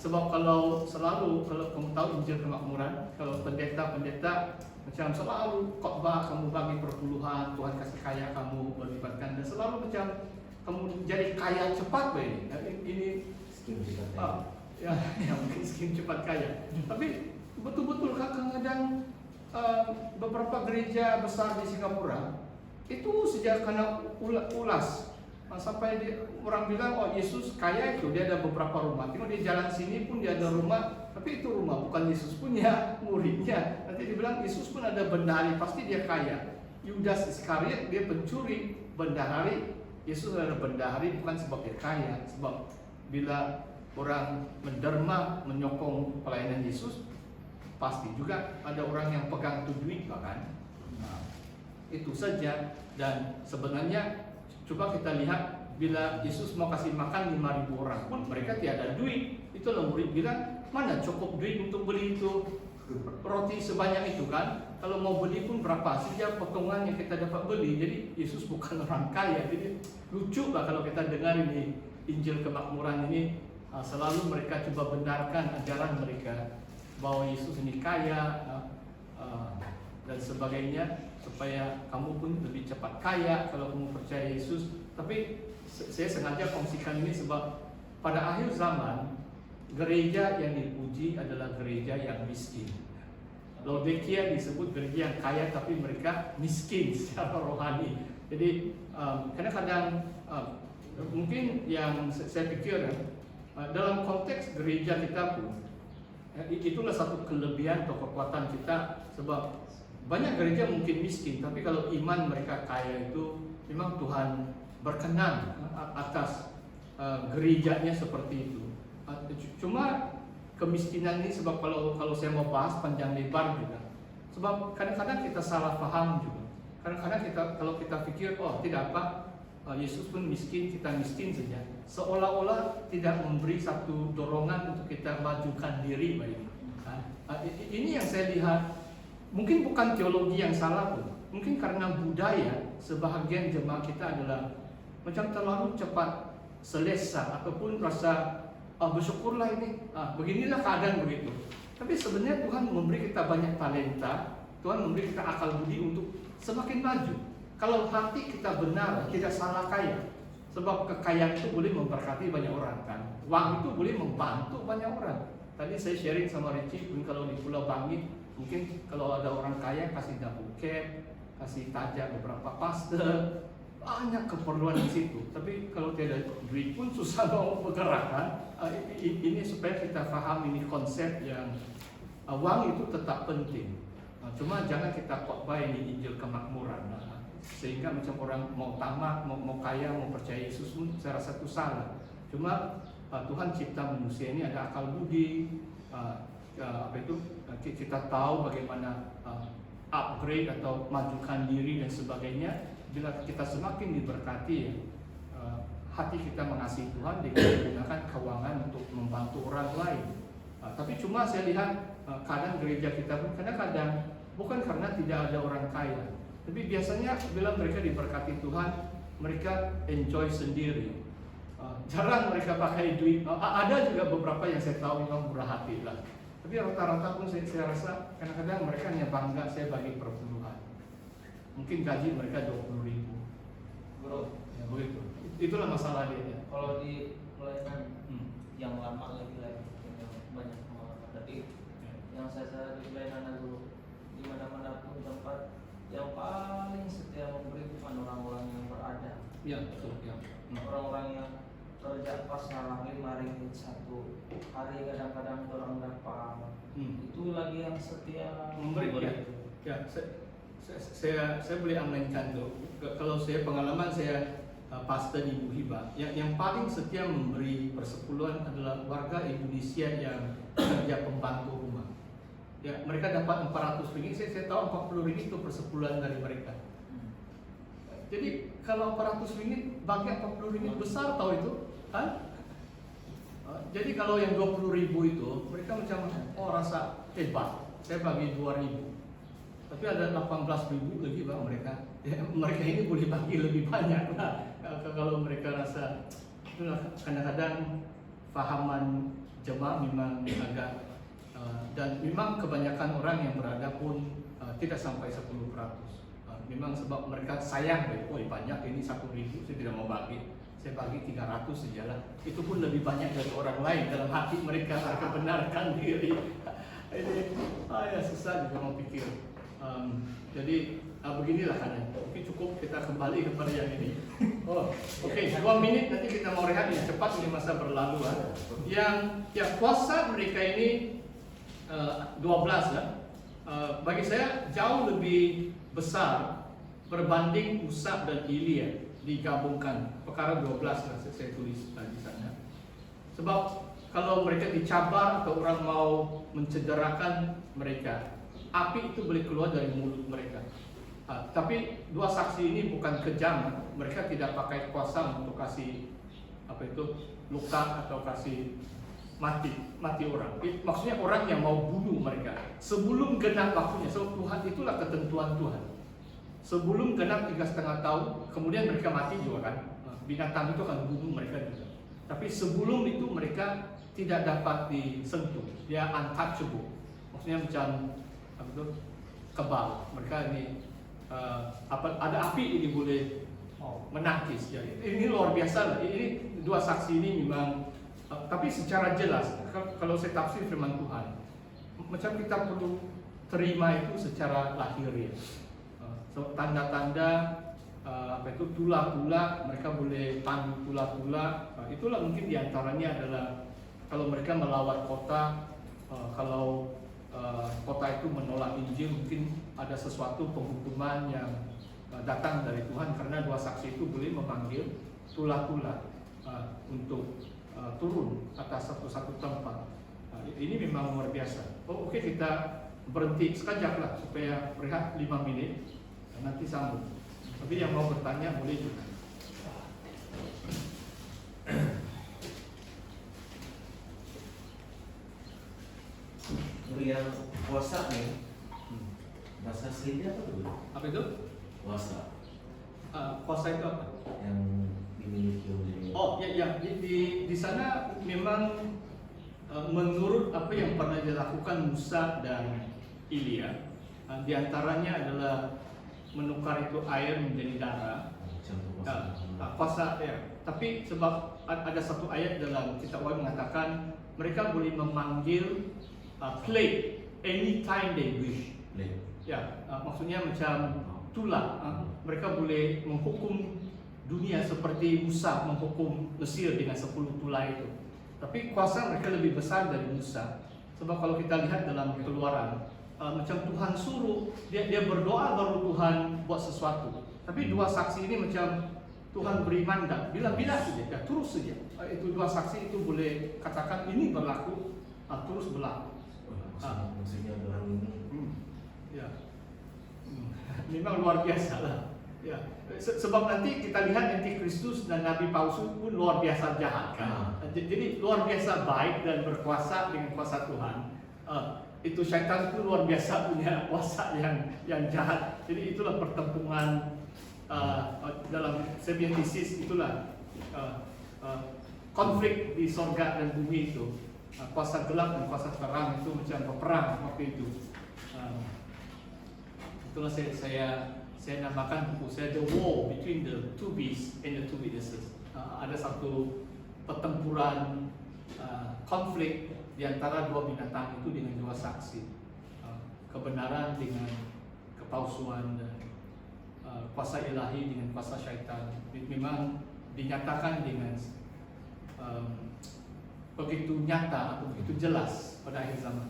sebab kalau kamu tahu Injil Kemakmuran, kalau pendeta macam selalu khotbah kamu bagi perpuluhan, Tuhan kasih kaya kamu berlibatkan, dan selalu macam kamu jadi kaya cepat ini Skim cepat kaya. ya mungkin skim cepat kaya. Tapi betul-betul kadang-kadang beberapa gereja besar di Singapura itu sejak karena ulas sampai orang bilang oh Yesus kaya itu dia ada beberapa rumah. Tengok di jalan sini pun dia ada rumah, tapi itu rumah bukan Yesus punya, muridnya. Nanti dibilang Yesus pun ada bendahari, pasti dia kaya. Yudas Iskariot dia pencuri bendahari, Yesus ada bendahari bukan sebab dia kaya, sebab bila orang menderma menyokong pelayanan Yesus, pasti juga ada orang yang pegang tu duit bahkan. Nah, itu saja. Dan sebenarnya coba kita lihat bila Yesus mau kasih makan 5.000 orang pun mereka tiada duit. Itulah murid bilang, mana cukup duit untuk beli itu roti sebanyak itu kan? Kalau mau beli pun berapa saja potongan yang kita dapat beli. Jadi Yesus bukan orang kaya. Jadi lucu lah kalau kita dengar ini Injil Kemakmuran ini, selalu mereka coba benarkan ajaran mereka bahwa Yesus ini kaya dan sebagainya, supaya kamu pun lebih cepat kaya kalau kamu percaya Yesus. Tapi saya sengaja kongsikan ini sebab pada akhir zaman gereja yang dipuji adalah gereja yang miskin. Laodikia disebut gereja yang kaya tapi mereka miskin secara rohani. Jadi kadang-kadang mungkin yang saya pikir dalam konteks gereja kita pun itulah satu kelebihan atau kekuatan kita, sebab banyak gereja mungkin miskin tapi kalau iman mereka kaya itu memang Tuhan berkenan atas gerejanya seperti itu. Cuma kemiskinan ini sebab kalau saya mau bahas panjang lebar juga, sebab kadang-kadang kita salah paham juga. Kadang-kadang kalau kita pikir oh tidak apa, Yesus pun miskin, kita miskin saja, seolah-olah tidak memberi satu dorongan untuk kita majukan diri. Ini yang saya lihat. Mungkin bukan teologi yang salah pun, mungkin karena budaya sebahagian jemaah kita adalah macam terlalu cepat selesa ataupun rasa bersyukurlah ini, beginilah keadaan begitu. Tapi sebenarnya Tuhan memberi kita banyak talenta, Tuhan memberi kita akal budi untuk semakin maju. Kalau hati kita benar, tidak salah kaya, sebab kekayaan itu boleh memberkati banyak orang kan, uang itu boleh membantu banyak orang. Tadi saya sharing sama Richie, kalau di Pulau Bangit mungkin kalau ada orang kaya kasih double cap, kasih tajak beberapa pastor, banyak keperluan di situ. Tapi kalau tidak ada duit pun susah mau bergerak kan. Ini supaya kita paham ini konsep yang uang itu tetap penting. Cuma jangan kita khotbah ini Injil Kemakmuran, sehingga macam orang mau tamak, mau kaya, mau percaya Yesus pun saya rasa itu salah. Cuma Tuhan cipta manusia ini ada akal budi, kita tahu bagaimana upgrade atau majukan diri dan sebagainya. Bila kita semakin diberkati, hati kita mengasihi Tuhan dengan menggunakan keuangan untuk membantu orang lain. Tapi cuma saya lihat kadang gereja kita pun kadang-kadang bukan karena tidak ada orang kaya, tapi biasanya bila mereka diberkati Tuhan, mereka enjoy sendiri. Jarang mereka pakai duit. Ada juga beberapa yang saya tahu memang murah hati lah. Tapi rata-rata pun saya rasa kadang-kadang mereka hanya bangga saya bagi perpuluhan. Mungkin gaji mereka 20.000. Bro, Ya begitu. Itulah masalah dia. kalau di pelayanan yang lama lagi lah, yang banyak pengalaman. Tapi yang saya sadari di pelayanan dulu, di mana-mana pun tempat yang paling setia memberi bukan orang-orang yang berada. Ya betul. Ya. Orang-orang yang kerja pas ngalah 5 ringgit satu hari, kadang-kadang orang dapat itu lagi yang setia Memberi ya. Ya, saya boleh aminkan tuh. Kalau saya pengalaman saya pastor di Ibu Hibah, yang paling setia memberi persepuluhan adalah warga Indonesia yang kerja pembantu rumah. Ya, mereka dapat 400 ringgit, saya tahu 40 ringgit itu persepuluhan dari mereka. Jadi kalau 400 ringgit bagi 40 ringgit besar tahu itu kan? Jadi kalau yang 20.000 itu mereka macam rasa hebat, saya bagi 2.000. Tapi ada 18.000 lagi bang mereka. Mereka ini boleh bagi lebih banyak lah. Kalau mereka rasa itulah kadang-kadang fahaman jemaah memang agak dan memang kebanyakan orang yang berada pun tidak sampai 10%. Memang sebab mereka sayang, banyak ini 1.000, saya tidak mau bagi, saya bagi 300 sajalah. Itu pun lebih banyak dari orang lain. Dalam hati mereka benarkan diri. Ini ya susah juga mau pikir. Jadi beginilah keadaan. Mungkin cukup kita kembali kepada yang ini. Oke, 2 menit nanti kita mau rehat ya, cepat ini masa berlalu. Yang puasa mereka ini 12 lah. Bagi saya jauh lebih besar berbanding Musa dan Elia digabungkan. Perkara 12 lah saya tulis di sana. Sebab kalau mereka dicabar atau orang mau mencederakan mereka, api itu boleh keluar dari mulut mereka. Tapi dua saksi ini bukan kejam, mereka tidak pakai kuasa untuk kasih luka atau kasih mati orang. Maksudnya orang yang mau bunuh mereka sebelum genap waktunya. So Tuhan itulah ketentuan Tuhan. Sebelum genap 3,5 tahun, kemudian mereka mati juga kan. Binatang itu akan bunuh mereka juga. Tapi sebelum itu mereka tidak dapat disentuh. Dia untouchable. Maksudnya macam kebal. Mereka ini ada api ini boleh menangkis. Jadi ini luar biasa lah. Ini dua saksi ini memang. Tapi secara jelas, kalau saya tafsir firman Tuhan, macam kita perlu terima itu secara lahiriah. Tanda-tanda tulah-tulah, mereka boleh pandu tulah-tulah. Itulah mungkin diantaranya adalah kalau mereka melawat kota, kalau kota itu menolak Injil, mungkin ada sesuatu penghukuman yang datang dari Tuhan karena dua saksi itu boleh memanggil tulah-tulah untuk turun atas satu tempat. Ini memang luar biasa. Oke, kita berhenti sekejap lah supaya rehat 5 menit. Nanti sambung. Tapi yang mau bertanya boleh juga. Yang puasa nih, bahasa aslinya apa tuh? Apa itu? Puasa. Puasa itu apa? Yang dimiliki oleh. Di sana memang menurut apa yang pernah dilakukan Musa dan Elia, di antaranya adalah menukar itu air menjadi darah. Puasa ya. Tapi sebab ada satu ayat dalam kitab Wahyu mengatakan mereka boleh memanggil plague anytime they wish. Ya, maksudnya macam tulah. Mereka boleh menghukum dunia seperti Musa menghukum Mesir dengan 10 tulah itu. Tapi kuasa mereka lebih besar dari Musa. Sebab kalau kita lihat dalam Keluaran, macam Tuhan suruh dia berdoa baru Tuhan buat sesuatu. Tapi dua saksi ini macam Tuhan beri mandat, bila-bila saja, ya terus saja. Itu dua saksi itu boleh katakan ini berlaku, terus berlaku. Maksudnya orang ini. Ya, memang luar biasa lah. Ya, sebab nanti kita lihat Antikristus dan Nabi palsu pun luar biasa jahat kan. Jadi luar biasa baik dan berkuasa dengan kuasa Tuhan. Itu syaitan itu luar biasa punya kuasa yang jahat. Jadi itulah pertempuran dalam semiotisis, itulah konflik di sorga dan bumi itu. Kuasa gelap dan kuasa terang itu macam peperang waktu itu. Itulah saya namakan buku saya The War Between the Two Beasts and the Two Witnesses. Ada satu pertempuran konflik di antara dua binatang itu dengan dua saksi, kebenaran dengan kepalsuan, dan kuasa ilahi dengan kuasa syaitan. Memang dinyatakan dengan begitu nyata atau begitu jelas pada akhir zaman.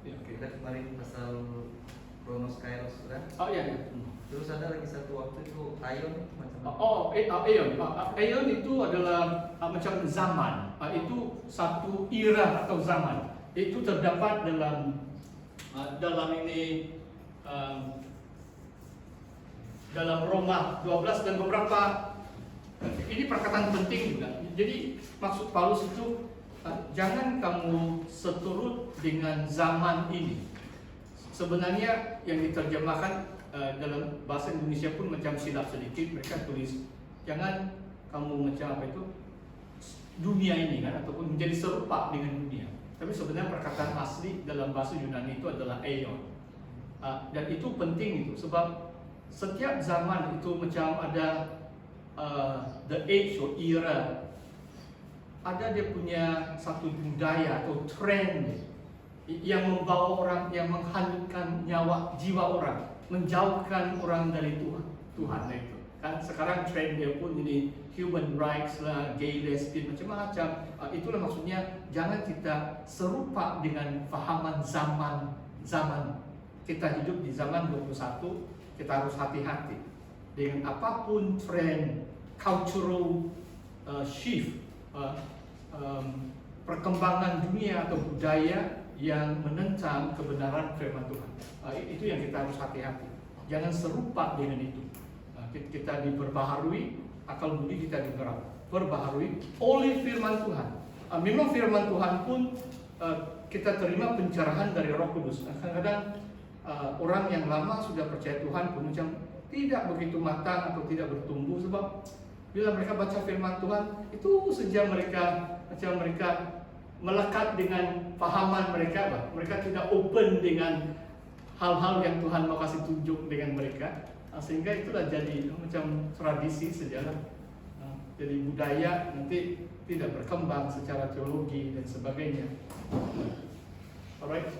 Kita kemarin pasal Kronos Kairos kan? Oh iya. Terus ada lagi satu waktu itu Aion macam apa? Aion itu adalah macam zaman. Itu satu era atau zaman. Itu terdapat dalam ini dalam Roma 12 dan beberapa. Ini perkataan penting juga. Jadi maksud Paulus itu jangan kamu seturut dengan zaman ini. Sebenarnya yang diterjemahkan dalam bahasa Indonesia pun macam silap sedikit. Mereka tulis jangan kamu macam apa itu dunia ini kan, ataupun menjadi serupa dengan dunia. Tapi sebenarnya perkataan asli dalam bahasa Yunani itu adalah aion. Dan itu penting itu, sebab setiap zaman itu macam ada the age or era, ada dia punya satu budaya atau trend yang membawa orang, yang menghanyutkan nyawa jiwa orang, menjauhkan orang dari Tuhan itu. Kan sekarang trend dia pun ini human rights lah, gay, lesbian, macam-macam. Itulah maksudnya, jangan kita serupa dengan fahaman zaman. Kita hidup di zaman 21, kita harus hati-hati dengan apapun trend, cultural shift, perkembangan dunia atau budaya yang menentang kebenaran firman Tuhan. Itu yang kita harus hati-hati. Jangan serupa dengan itu. Kita diperbaharui, akal budi kita diperbaharui oleh firman Tuhan. Memang firman Tuhan pun kita terima pencerahan dari Roh Kudus. Kadang-kadang orang yang lama sudah percaya Tuhan pun macam tidak begitu matang atau tidak bertumbuh, sebab bila mereka baca firman Tuhan itu sejak mereka melekat dengan pahaman mereka, mereka tidak open dengan hal-hal yang Tuhan mau kasih tunjuk dengan mereka. Sehingga itulah jadi macam tradisi sejarah, jadi budaya, nanti tidak berkembang secara teologi dan sebagainya. Alright.